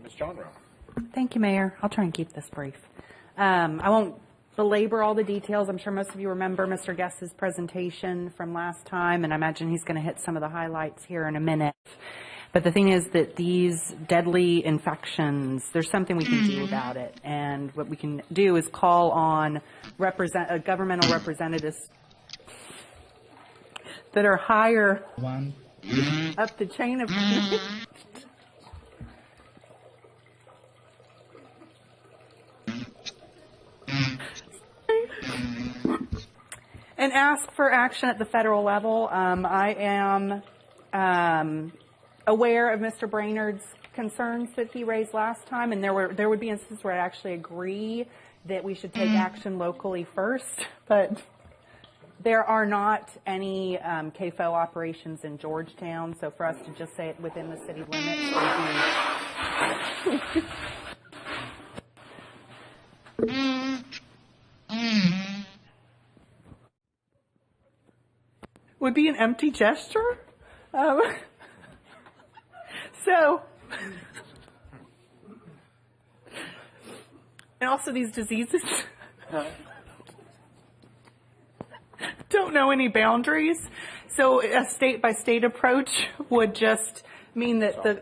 Ms. Chandra. Thank you, Mayor. I'll try and keep this brief. I won't belabor all the details. I'm sure most of you remember Mr. Guest's presentation from last time, and I imagine he's going to hit some of the highlights here in a minute. But the thing is that these deadly infections, there's something we can do about it. And what we can do is call on governmental representatives that are higher up the chain of and ask for action at the federal level. I am aware of Mr. Brainerd's concerns that he raised last time, and there would be instances where I actually agree that we should take action locally first, but there are not any CAFO operations in Georgetown, so for us to just say it within the city limits would be an empty gesture. So, and also these diseases don't know any boundaries. So a state-by-state approach would just mean that the